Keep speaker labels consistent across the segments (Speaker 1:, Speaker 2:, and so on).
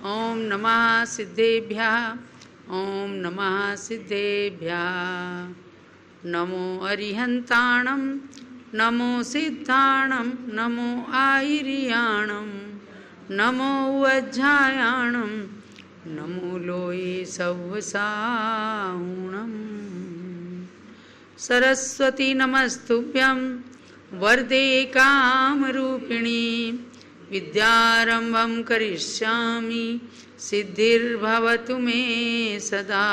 Speaker 1: ओम नमः सिद्धेभ्यः। ओम नमः सिद्धेभ्यः। नमो अरिहन्ताणं नमो सिद्धाणं नमो आयिर्याणं नमो वज्रायाणं नमो लोये सव्वसाहुणम्। सरस्वती नमस्तुभ्यं वरदे कामरूपिणी विद्यारंभं करिष्यामि सिद्धिर्भवतु मे सदा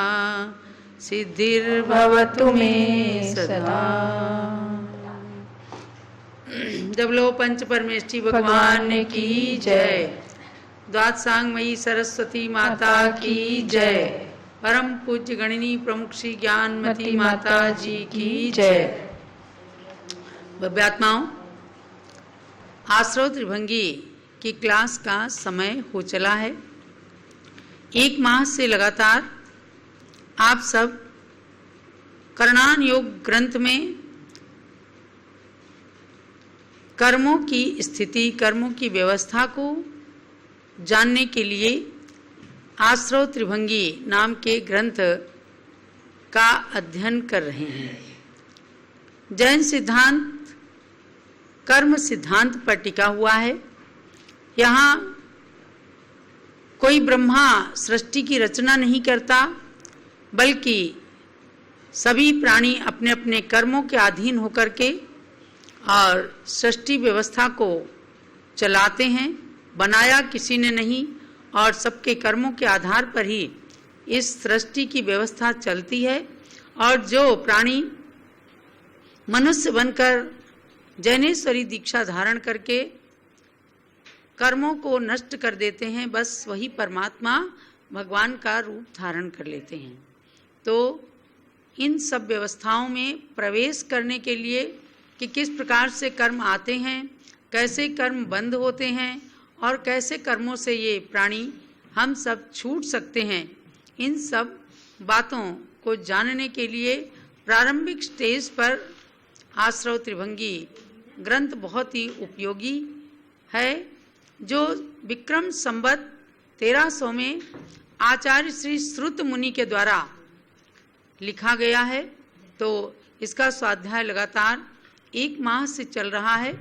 Speaker 1: सिद्धिर्भवतु मे सदा। डबलो पंच परमेष्ठी भगवान की जय। द्वादशांगमयी सरस्वती माता की जय। परम पूज्य गणिनी प्रमुख श्री ज्ञानमती माता जी की जय। भव्यात्माओं, आश्रव त्रिभंगी की क्लास का समय हो चला है। 1 माह से लगातार आप सब करणान योग ग्रंथ में कर्मों की स्थिति, कर्मों की व्यवस्था को जानने के लिए आश्रव त्रिभंगी नाम के ग्रंथ का अध्ययन कर रहे हैं। जैन सिद्धांत कर्म सिद्धांत पर टिका हुआ है। यहाँ कोई ब्रह्मा सृष्टि की रचना नहीं करता, बल्कि सभी प्राणी अपने अपने कर्मों के अधीन होकर के और सृष्टि व्यवस्था को चलाते हैं। बनाया किसी ने नहीं और सबके कर्मों के आधार पर ही इस सृष्टि की व्यवस्था चलती है। और जो प्राणी मनुष्य बनकर जैनेश्वरी दीक्षा धारण करके कर्मों को नष्ट कर देते हैं, बस वही परमात्मा भगवान का रूप धारण कर लेते हैं। तो इन सब व्यवस्थाओं में प्रवेश करने के लिए कि किस प्रकार से कर्म आते हैं, कैसे कर्म बंद होते हैं और कैसे कर्मों से ये प्राणी हम सब छूट सकते हैं, इन सब बातों को जानने के लिए प्रारंभिक स्टेज पर आश्रव त्रिभंगी ग्रंथ बहुत ही उपयोगी है, जो विक्रम संवत 1300 में आचार्य श्री श्रुत मुनि के द्वारा लिखा गया है। तो इसका स्वाध्याय लगातार 1 माह से चल रहा है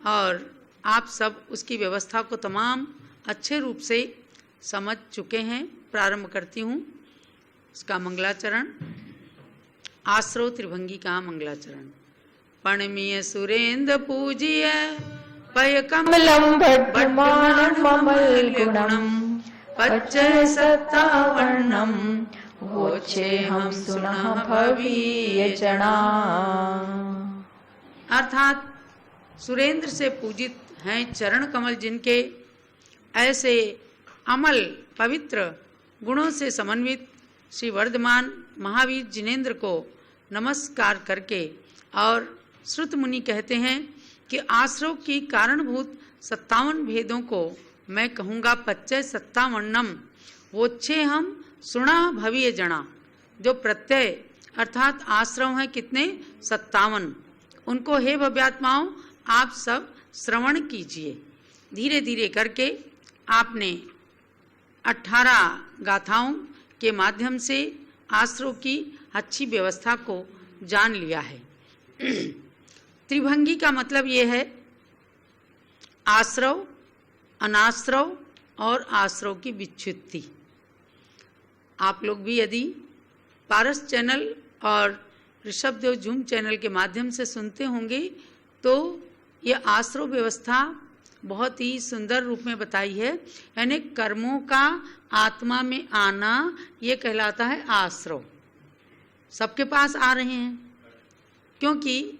Speaker 1: और आप सब उसकी व्यवस्था को तमाम अच्छे रूप से समझ चुके हैं। प्रारंभ करती हूँ इसका मंगलाचरण। आश्रव त्रिभंगी का मंगलाचरण। पणमीय सुरेंद्र पूजिय पय कमलम भट्टमानमल गुणम पच्चय सत्तावर्णम वोचे हम सुनः भवीय जना। अर्थात सुरेंद्र से पूजित हैं चरण कमल जिनके, ऐसे अमल पवित्र गुणों से समन्वित श्री वर्धमान महावीर जिनेन्द्र को नमस्कार करके। और श्रुत मुनि कहते हैं कि आश्रव की कारणभूत 57 भेदों को मैं कहूँगा पच्चय सत्तावन्नम वोच्छे हम सुना भवीय जना। जो प्रत्यय अर्थात आश्रव हैं कितने? 57। उनको हे भव्यात्माओं आप सब श्रवण कीजिए। धीरे धीरे करके आपने 18 गाथाओं के माध्यम से आश्रव की अच्छी व्यवस्था को जान लिया है। त्रिभंगी का मतलब ये है आश्रव, अनाश्रव और आश्रव की विच्छुत्ति। आप लोग भी यदि पारस चैनल और ऋषभदेव जूम चैनल के माध्यम से सुनते होंगे तो ये आश्रव व्यवस्था बहुत ही सुंदर रूप में बताई है। यानी कर्मों का आत्मा में आना ये कहलाता है आश्रव। सबके पास आ रहे हैं, क्योंकि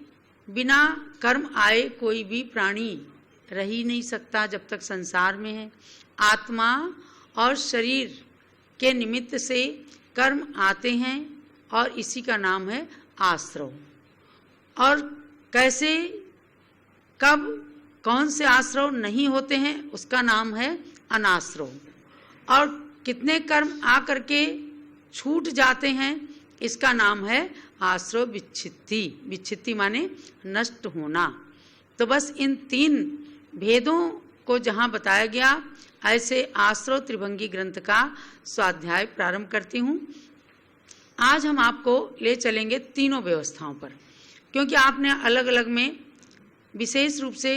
Speaker 1: बिना कर्म आए कोई भी प्राणी रह ही नहीं सकता जब तक संसार में है। आत्मा और शरीर के निमित्त से कर्म आते हैं और इसी का नाम है आश्रव। और कैसे, कब, कौन से आश्रव नहीं होते हैं उसका नाम है अनाश्रव। और कितने कर्म आकर के छूट जाते हैं इसका नाम है आश्रव विच्छित्ति। विच्छित्ति माने नष्ट होना। तो बस इन 3 भेदों को जहाँ बताया गया ऐसे आश्रव त्रिभंगी ग्रंथ का स्वाध्याय प्रारंभ करती हूँ। आज हम आपको ले चलेंगे तीनों व्यवस्थाओं पर, क्योंकि आपने अलग अलग में विशेष रूप से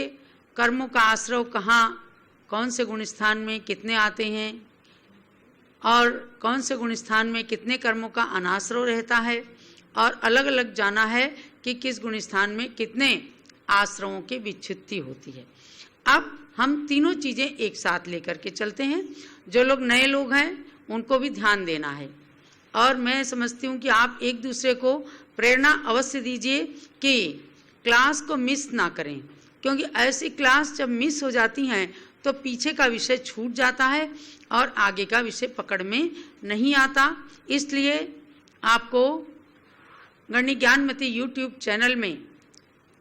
Speaker 1: कर्मों का आश्रव कहाँ, कौन से गुण स्थान में कितने आते हैं और कौन से गुण स्थान में कितने कर्मों का अनाश्रव रहता है, और अलग अलग जाना है कि किस गुण स्थान में कितने आश्रवों की विच्छित्ति होती है। अब हम तीनों चीज़ें एक साथ लेकर के चलते हैं। जो लोग नए लोग हैं उनको भी ध्यान देना है, और मैं समझती हूँ कि आप एक दूसरे को प्रेरणा अवश्य दीजिए कि क्लास को मिस ना करें, क्योंकि ऐसी क्लास जब मिस हो जाती हैं तो पीछे का विषय छूट जाता है और आगे का विषय पकड़ में नहीं आता। इसलिए आपको गणनी ज्ञानमती यूट्यूब चैनल में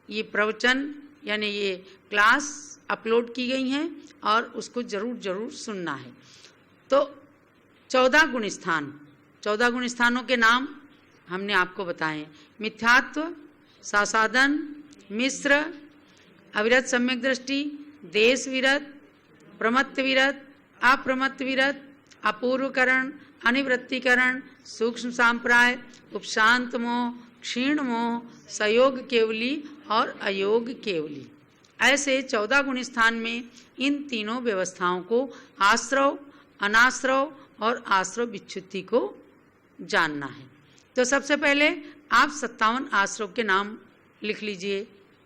Speaker 1: ये प्रवचन यानी ये क्लास अपलोड की गई हैं और उसको जरूर सुनना है। तो 14 गुण स्थान, 14 गुण स्थानों के नाम हमने आपको बताए: मिथ्यात्व, सासादन, मिश्र, अविरत सम्यक दृष्टि, देश विरत, प्रमत्त विरत, अप्रमत्त विरत, अपूर्वकरण, अनिवृत्तिकरण, सूक्ष्म सांप्राय, उपशांत मोह, क्षीण मोह, सयोग केवली और अयोग केवली। ऐसे 14 गुण स्थान में इन तीनों व्यवस्थाओं को आश्रव, अनाश्रव और आश्रव विच्छुत्ति को जानना है। तो सबसे पहले आप 57 आश्रव के नाम लिख लीजिए,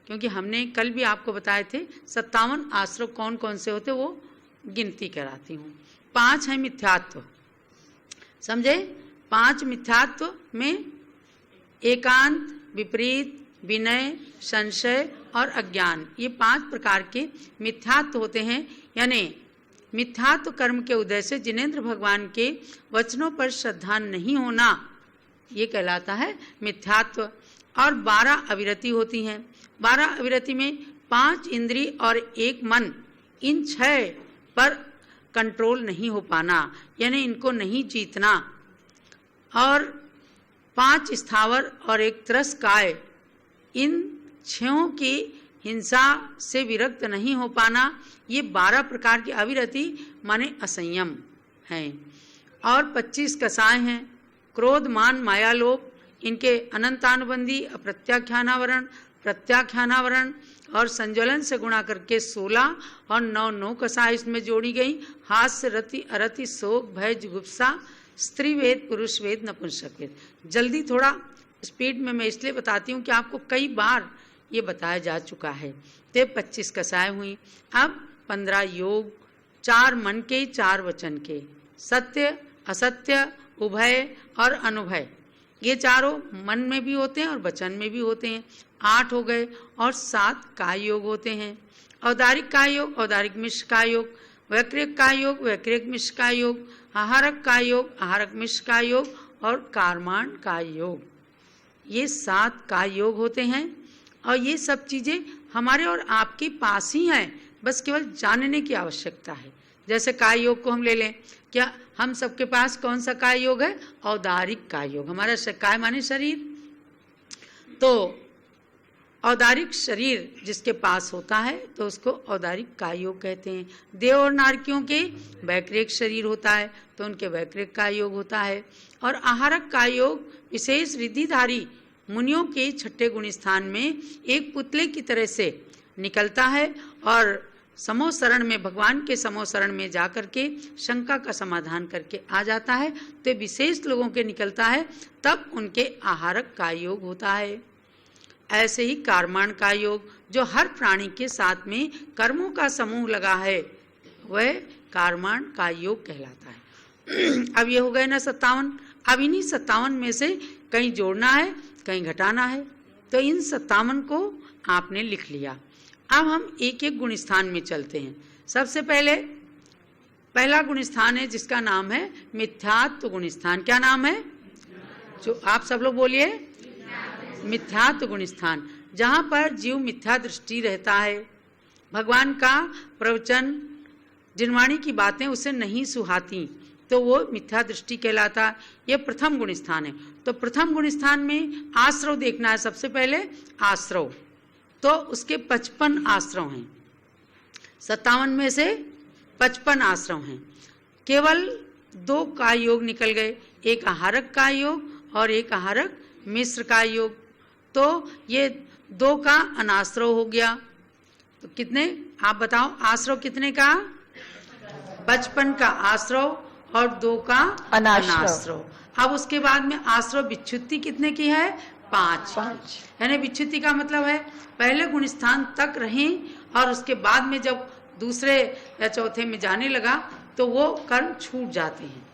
Speaker 1: क्योंकि हमने कल भी आपको बताए थे 57 आश्रव कौन कौन से होते, वो गिनती कराती हूँ। 5 है मिथ्यात्व, समझे? 5 मिथ्यात्व में एकांत, विपरीत, विनय, संशय और अज्ञान, ये 5 प्रकार के मिथ्यात्व होते हैं। यानी मिथ्यात्व कर्म के उदय से जिनेंद्र भगवान के वचनों पर श्रद्धा नहीं होना, ये कहलाता है मिथ्यात्व। और 12 अविरति होती हैं। 12 अविरति में 5 इंद्री और 1 मन, इन 6 पर कंट्रोल नहीं हो पाना, यानी इनको नहीं जीतना। और 5 स्थावर और 1 त्रस्काय, इन 6 की हिंसा से विरक्त नहीं हो पाना, ये 12 प्रकार की अविरति माने असंयम हैं। और 25 कसाय हैं: क्रोध, मान, माया, लोभ, इनके अनंतानुबंधी, अप्रत्याख्यानावरण, प्रत्याख्यानावरण और संज्वलन से गुणा करके 16 और 9 कसाय इसमें जोड़ी गई। हास्य, रति, अरति, शोक, भय, जुगुप्सा, स्त्री वेद, पुरुष वेद, नपुंसक वेद। जल्दी थोड़ा स्पीड में मैं इसलिए बताती हूँ कि आपको कई बार ये बताया जा चुका है। तो 25 कसाय हुई। अब 15 योग, 4 मन के, 4 वचन के, सत्य, असत्य, उभय और अनुभय, ये चारों मन में भी होते हैं और वचन में भी होते हैं। 8 हो गए। और 7 काय योग होते हैं: औदारिक काय योग, औदारिक मिश्र काय योग, वैक्रिक काय योग, वैक्रिक मिश्र काय योग, आहारक काय योग, आहारक मिश्र काय योग और कार्माण काय योग। ये 7 काय योग होते हैं। और ये सब चीज़ें हमारे और आपके पास ही हैं, बस केवल जानने की आवश्यकता है। जैसे काय योग को हम ले लें, क्या हम सबके पास कौन सा काय योग है? औदारिक काय योग। हमारा काय माने शरीर, तो औदारिक शरीर जिसके पास होता है तो उसको औदारिक काय योग कहते हैं। देव और नारकियों के वैक्रिक शरीर होता है तो उनके वैक्रिक काय योग होता है। और आहारक काय योग विशेष रिद्धिधारी मुनियों के 6ठे गुण स्थान में एक पुतले की तरह से निकलता है और समोसरण में, भगवान के समोसरण में जाकर के शंका का समाधान करके आ जाता है। तो विशेष लोगों के निकलता है, तब उनके आहारक काय योग होता है। ऐसे ही कार्माण काय योग, जो हर प्राणी के साथ में कर्मों का समूह लगा है, वह कार्माण काय योग कहलाता है। अब ये हो गए ना 57। अब इन्हीं 57 में से कहीं जोड़ना है, कहीं घटाना है। तो इन 57 को आपने लिख लिया। अब हम एक एक गुण स्थान में चलते हैं। सबसे पहले पहला गुण स्थान है जिसका नाम है मिथ्यात्व गुण स्थान। क्या नाम है? जो आप सब लोग बोलिए, मिथ्यात्व गुण स्थान, जहाँ पर जीव मिथ्या दृष्टि रहता है, भगवान का प्रवचन, जिनवाणी की बातें उसे नहीं सुहाती, तो वो मिथ्या दृष्टि कहलाता। ये प्रथम गुण स्थान है। तो प्रथम गुण स्थान में आश्रव देखना है। सबसे पहले आश्रव, तो उसके 55 आश्रव हैं। 57 में से 55 आश्रम हैं, केवल 2 का योग निकल गए, एक आहारक का योग और एक आहारक मिश्र का योग। तो ये 2 का अनाश्रव हो गया। तो कितने आप बताओ, आश्रव कितने का? 55 का आश्रव और 2 का अनाश्रव। अब उसके बाद में आश्रव विच्छुत्ति कितने की है? 5। यानी विच्छुत्ति का मतलब है पहले गुण स्थान तक रहें और उसके बाद में जब दूसरे या चौथे में जाने लगा तो वो कर्म छूट जाते हैं,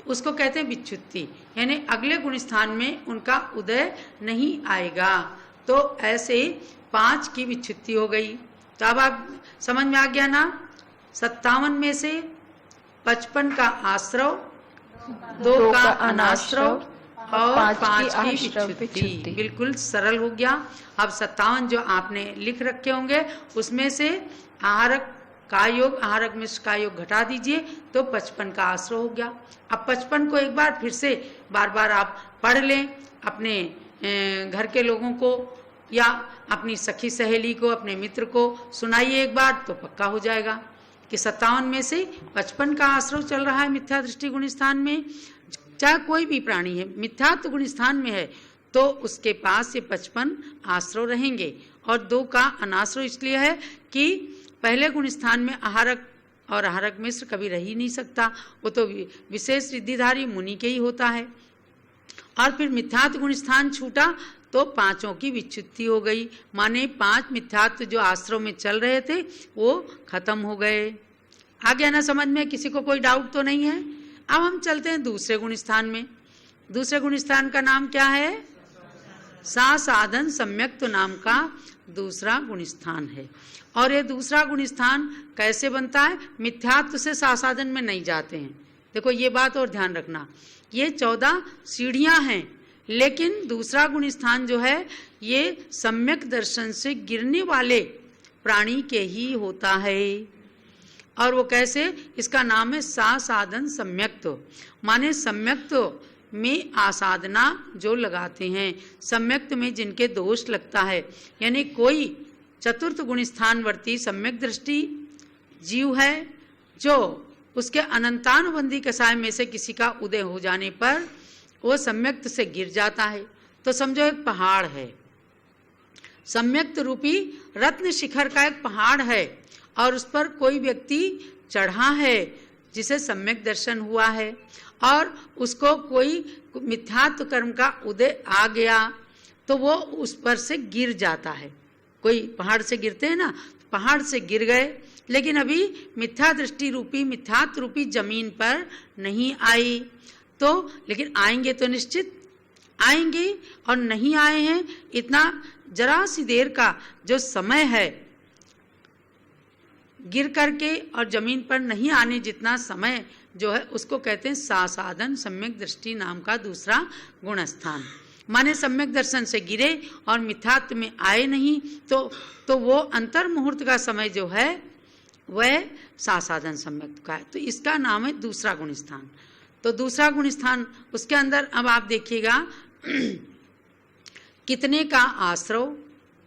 Speaker 1: उसको कहते हैं विच्छुत्ति, यानी अगले गुण स्थान में उनका उदय नहीं आएगा। तो ऐसे 5 की विच्छुत्ति हो गई। तो अब आप समझ में आ गया ना? 57 में से 55 का आश्रव, 2 का अनाश्रव और 5 की विच्छुत्ति। बिल्कुल सरल हो गया। अब 57 जो आपने लिख रखे होंगे उसमें से आहारक का योग, आहारक मिश्र का योग घटा दीजिए तो 55 का आश्रव हो गया। अब 55 को एक बार फिर से बार बार आप पढ़ लें, अपने घर के लोगों को या अपनी सखी सहेली को, अपने मित्र को सुनाइए एक बार, तो पक्का हो जाएगा कि 57 में से 55 का आश्रव चल रहा है मिथ्या दृष्टि गुण स्थान में। चाहे कोई भी प्राणी है, मिथ्यात्व गुण स्थान में है तो उसके पास ये 55 आश्रव रहेंगे। और 2 का अनाश्रव इसलिए है कि पहले गुण स्थान में आहारक और आहारक मिश्र कभी रह ही नहीं सकता, वो तो विशेष सिद्धिधारी मुनि के ही होता है। और फिर मिथ्यात्व गुण स्थान छूटा तो 5 की विच्छुत्ति हो गई, माने 5 मिथ्यात्व जो आश्रव में चल रहे थे वो खत्म हो गए। आ गया ना समझ में? किसी को कोई डाउट तो नहीं है? अब हम चलते हैं दूसरे गुण स्थान में। दूसरे गुण स्थान का नाम क्या है? सासाधन सम्यक्त्व नाम का दूसरा गुण स्थान है। और ये दूसरा गुण स्थान कैसे बनता है? मिथ्यात्व से सासाधन में नहीं जाते हैं। देखो ये बात और ध्यान रखना, ये 14 सीढ़ियां हैं, लेकिन दूसरा गुण स्थान जो है ये सम्यक दर्शन से गिरने वाले प्राणी के ही होता है। और वो कैसे? इसका नाम है सासाधन सम्यक्त्व, माने सम्यक्त्व में आसाधना जो लगाते हैं, सम्यक्त्व में जिनके दोष लगता है, यानी कोई चतुर्थ गुण स्थानवर्ती सम्यक दृष्टि जीव है जो उसके अनंतानुबंधी कसाय में से किसी का उदय हो जाने पर वो सम्यक्त से गिर जाता है। तो समझो एक पहाड़ है, सम्यक्त रूपी रत्न शिखर का एक पहाड़ है और उस पर कोई व्यक्ति चढ़ा है जिसे सम्यक दर्शन हुआ है और उसको कोई मिथ्यात्व कर्म का उदय आ गया तो वो उस पर से गिर जाता है। कोई पहाड़ से गिरते हैं ना, पहाड़ से गिर गए लेकिन अभी मिथ्या दृष्टि रूपी मिथ्यात्व रूपी जमीन पर नहीं आई, तो लेकिन आएंगे तो निश्चित आएंगे, और नहीं आए हैं इतना जरा सी देर का जो समय है गिर करके और जमीन पर नहीं आने जितना समय जो है उसको कहते हैं सासाधन सम्यक दृष्टि नाम का दूसरा गुण स्थान। माने सम्यक दर्शन से गिरे और मिथ्यात्व में आए नहीं तो वो अंतर मुहूर्त का समय जो है वह सासाधन सम्यक का है, तो इसका नाम है दूसरा गुण स्थान। तो दूसरा गुण स्थान उसके अंदर अब आप देखिएगा कितने का आश्रव,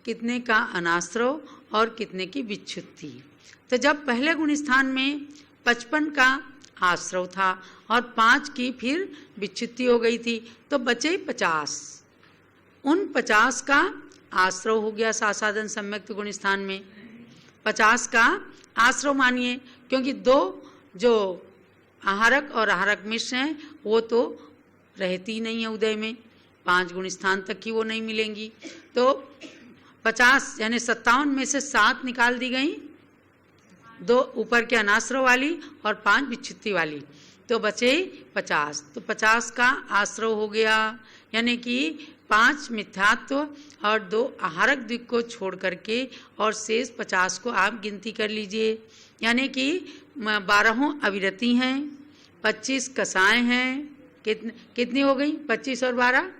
Speaker 1: कितने का अनाश्रव और कितने की विच्छुत्ति। तो जब पहले गुण स्थान में 55 का आश्रव था और 5 की फिर विच्छुत्ति हो गई थी तो बचे 50। उन 50 का आश्रव हो गया सासाधन सम्यक्त गुण स्थान में। 50 का आश्रव मानिए, क्योंकि 2 जो आहारक और आहारक मिश्र हैं वो तो रहती नहीं है उदय में, 5 गुण स्थान तक की वो नहीं मिलेंगी। तो 50 यानी 57 में से 7 निकाल दी गई, 2 ऊपर के अनाश्रव वाली और 5 विच्छुत्ति वाली, तो बचे 50। तो 50 का आश्रव हो गया, यानी कि 5 मिथ्यात्व और 2 आहारक द्विक को छोड़ करके और शेष 50 को आप गिनती कर लीजिए। यानी कि 12 अविरति हैं, 25 कसाएं हैं, कितनी हो गई? 25 और 12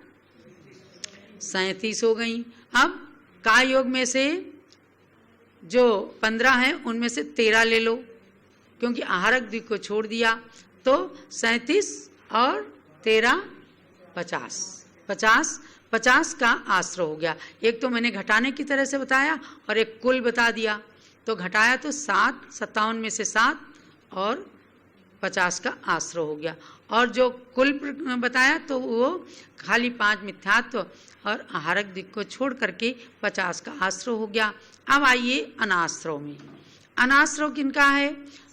Speaker 1: 37 हो गई। अब का योग में से जो 15 हैं उनमें से 13 ले लो, क्योंकि आहारक द्विक को छोड़ दिया, तो 37 और 13 50। 50 का आश्रय हो गया। एक तो मैंने घटाने की तरह से बताया और एक कुल बता दिया। तो घटाया तो 7, 57 में से 7 और 50 का आश्रव हो गया। और जो कुल बताया तो वो खाली 5 मिथ्यात्व और आहारक दिक् को छोड़ करके 50 का आश्रव हो गया। अब आइए अनाश्रव में। अनाश्रव किनका है?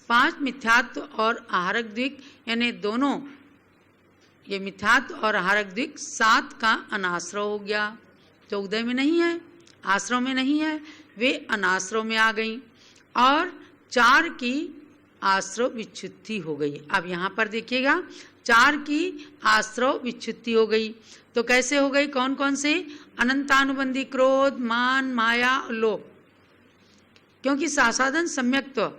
Speaker 1: 5 मिथ्यात्व और आहारक दिक्, यानी दोनों ये मिथ्यात्व और आहारक दिक् 7 का अनाश्रव हो गया। तो उदय में नहीं है, आश्रव में नहीं है, वे अनाश्रव में आ गई और 4 की आश्रव विच्छुत्ति हो गई। अब यहाँ पर देखिएगा 4 की आश्रव विच्छुत्ति हो गई। तो कैसे हो गई? कौन कौन से? अनंतानुबंधी क्रोध, मान, माया, लोभ। क्योंकि सासाधन सम्यक्त्व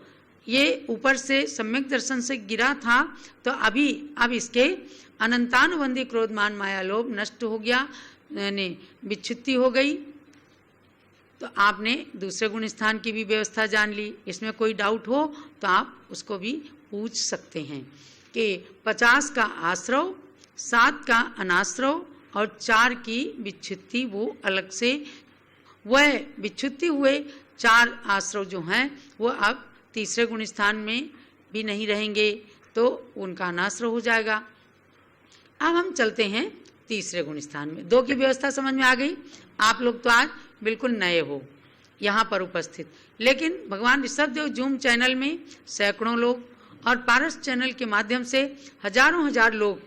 Speaker 1: ये ऊपर से सम्यक दर्शन से गिरा था, तो अब इसके अनंतानुबंधी क्रोध, मान, माया, लोभ नष्ट हो गया, यानी विच्छुत्ति हो गई। तो आपने दूसरे गुण स्थान की भी व्यवस्था जान ली। इसमें कोई डाउट हो तो आप उसको भी पूछ सकते हैं कि 50 का आश्रव, 7 का अनाश्रव और 4 की विच्छुत्ति, वो अलग से वह विच्छुत्ति हुए 4 आश्रव जो हैं वो अब तीसरे गुण स्थान में भी नहीं रहेंगे, तो उनका अनाश्रव हो जाएगा। अब हम चलते हैं तीसरे गुण स्थान में। 2 की व्यवस्था समझ में आ गई। आप लोग तो आज बिल्कुल नए हो यहाँ पर उपस्थित, लेकिन भगवान ऋषभदेव जूम चैनल में सैकड़ों लोग और पारस चैनल के माध्यम से हजारों हजार लोग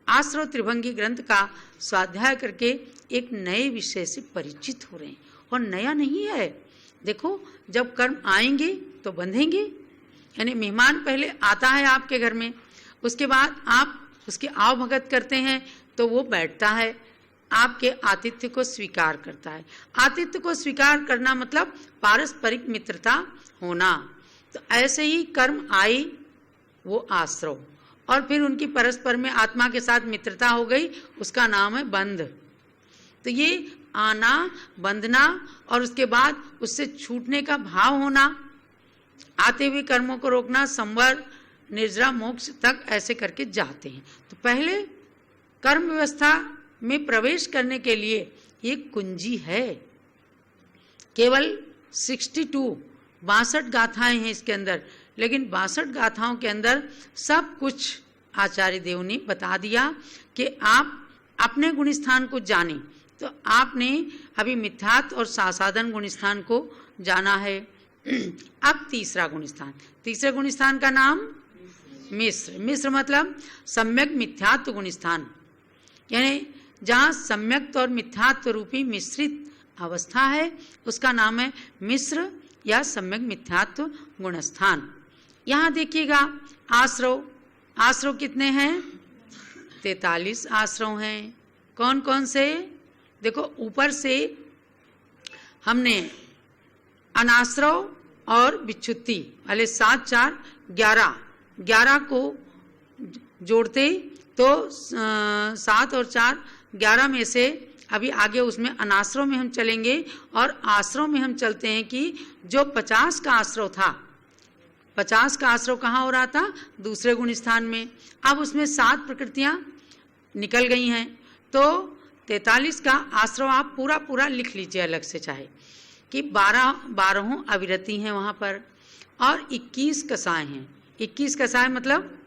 Speaker 1: आश्रव त्रिभंगी ग्रंथ का स्वाध्याय करके एक नए विषय से परिचित हो रहे हैं। और नया नहीं है, देखो जब कर्म आएंगे तो बंधेंगे, यानी मेहमान पहले आता है आपके घर में, उसके बाद आप उसकी आव भगत करते हैं तो वो बैठता है, आपके आतिथ्य को स्वीकार करता है। आतिथ्य को स्वीकार करना मतलब पारस्परिक मित्रता होना। तो ऐसे ही कर्म आई वो आश्रव, और फिर उनकी परस्पर में आत्मा के साथ मित्रता हो गई, उसका नाम है बंध। तो ये आना, बंधना और उसके बाद उससे छूटने का भाव होना, आते हुए कर्मों को रोकना, संवर, निर्जरा, मोक्ष तक ऐसे करके जाते हैं। तो पहले कर्म व्यवस्था में प्रवेश करने के लिए ये कुंजी है। केवल 62 गाथाएं हैं इसके अंदर, लेकिन 62 गाथाओं के अंदर सब कुछ आचार्य देव ने बता दिया कि आप अपने गुण स्थान को जानें। तो आपने अभी मिथ्यात्व और सासाधन गुण स्थान को जाना है। अब तीसरा गुण स्थान, तीसरे गुण स्थान का नाम मिश्र। मिश्र मतलब सम्यक मिथ्यात्व गुण स्थान, यानी जहाँ सम्यक्त और मिथ्यात्व रूपी मिश्रित अवस्था है उसका नाम है मिश्र या सम्यक मिथ्यात्व गुण स्थान। यहाँ देखिएगा आश्रव, आश्रव कितने हैं? 43 आश्रव हैं। कौन कौन से? देखो ऊपर से हमने अनाश्रव और विच्छुत्ति वाले 7, 4, 11 को जोड़ते तो 7 और 4, 11 में से अभी आगे उसमें अनाश्रव में हम चलेंगे और आश्रव में हम चलते हैं कि जो 50 का आश्रव था, 50 का आश्रव कहाँ हो रहा था? दूसरे गुण स्थान में। अब उसमें 7 प्रकृतियां निकल गई हैं, तो 43 का आश्रव आप पूरा लिख लीजिए अलग से, चाहे कि 12 अविरति हैं वहाँ पर और 21 कसाएं हैं। 21 कसाएं मतलब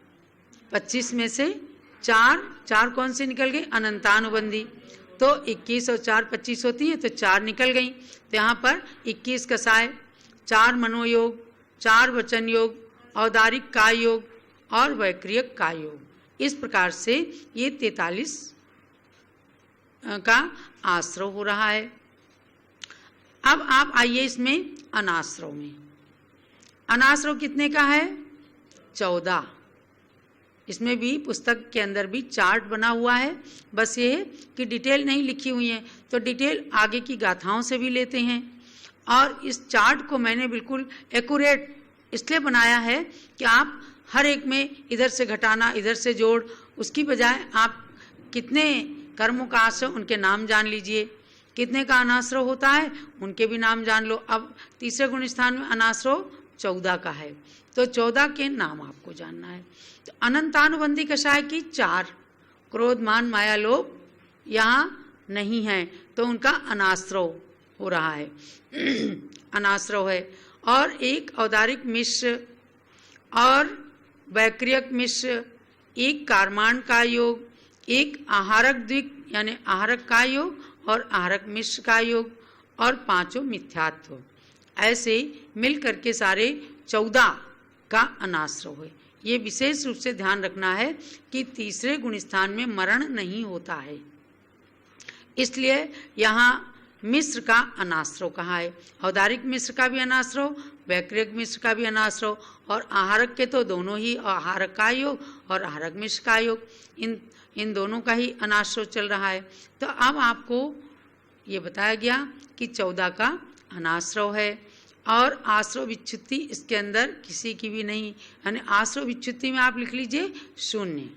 Speaker 1: 25 में से 4 कौन से निकल गए? अनंतानुबंधी। तो 21 और 4 25 होती है, तो 4 निकल गई। तो यहाँ पर 21 कसाय, 4 मनोयोग, 4 वचन योग, औदारिक काय योग और वैक्रियक काय योग। इस प्रकार से ये 43 का आश्रव हो रहा है। अब आप आइए इसमें अनाश्रव में। अनाश्रव कितने का है? 14। इसमें भी पुस्तक के अंदर भी चार्ट बना हुआ है, बस ये है कि डिटेल नहीं लिखी हुई है, तो डिटेल आगे की गाथाओं से भी लेते हैं। और इस चार्ट को मैंने बिल्कुल एक्यूरेट इसलिए बनाया है कि आप हर एक में इधर से घटाना, इधर से जोड़, उसकी बजाय आप कितने कर्मों का आश्रव उनके नाम जान लीजिए, कितने का अनाश्रव होता है उनके भी नाम जान लो। अब तीसरे गुण स्थान में अनाश्रव 14 का है, तो 14 के नाम आपको जानना है। तो अनंतानुबंधी कषाय की 4, क्रोध, मान, माया, लोभ यहाँ नहीं है, तो उनका अनाश्रव हो रहा है, अनाश्रव है। और एक औदारिक मिश्र और वैक्रियक मिश्र, एक कारमान का योग, एक आहारक द्विक यानी आहारक का योग और आहारक मिश्र का योग और पांचों मिथ्यात्व। ऐसे मिल करके सारे 14 का अनाश्रव है। ये विशेष रूप से ध्यान रखना है कि तीसरे गुण स्थान में मरण नहीं होता है, इसलिए यहाँ मिश्र का अनाश्रव कहा है। औदारिक मिश्र का भी अनाश्रव, वैक्रियक मिश्र का भी अनाश्रव और आहारक के तो दोनों ही, आहारक का योग और आहारक मिश्र का योग, इन दोनों का ही अनाश्रव चल रहा है। तो अब आपको ये बताया गया कि 14 का अनाश्रव है और आश्रव विच्छुत्ति इसके अंदर किसी की भी नहीं, यानी आश्रव विच्छुत्ति में आप लिख लीजिए 0।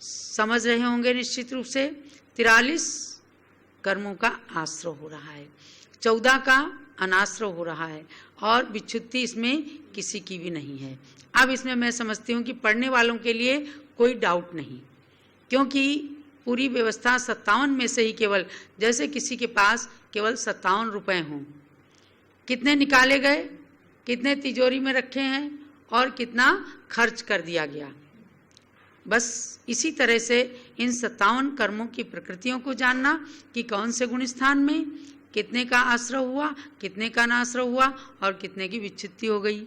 Speaker 1: समझ रहे होंगे निश्चित रूप से। 43 कर्मों का आश्रव हो रहा है, 14 का अनाश्रव हो रहा है और विच्छुत्ति इसमें किसी की भी नहीं है। अब इसमें मैं समझती हूँ कि पढ़ने वालों के लिए कोई डाउट नहीं, क्योंकि पूरी व्यवस्था 57 में से ही केवल, जैसे किसी के पास केवल 57 रुपए हों, कितने निकाले गए, कितने तिजोरी में रखे हैं और कितना खर्च कर दिया गया। बस इसी तरह से इन 57 कर्मों की प्रकृतियों को जानना कि कौन से गुण स्थान में कितने का आश्रव हुआ, कितने का अनाश्रव हुआ और कितने की विच्छुत्ति हो गई।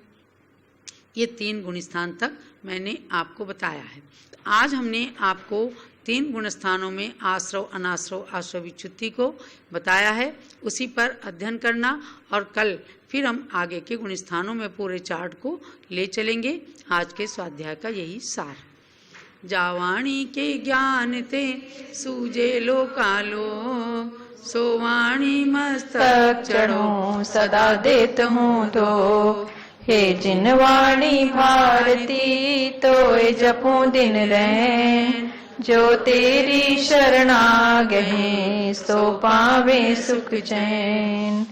Speaker 1: ये 3 गुण स्थान तक मैंने आपको बताया है। आज हमने आपको 3 गुण स्थानों में आश्रव, अनाश्रव, आश्रव विच्छुत्ति को बताया है। उसी पर अध्ययन करना और कल फिर हम आगे के गुण स्थानों में पूरे चार्ट को ले चलेंगे। आज के स्वाध्याय का यही सार। जावाणी के ज्ञान ते सूजे लोकालो, सोवाणी मस्तक चढ़ो
Speaker 2: सदा देत हूँ तो। हे जिन वाणी भारती तोय जपूं दिन रैन, जो तेरी शरणा गए सो पावे सुख चैन।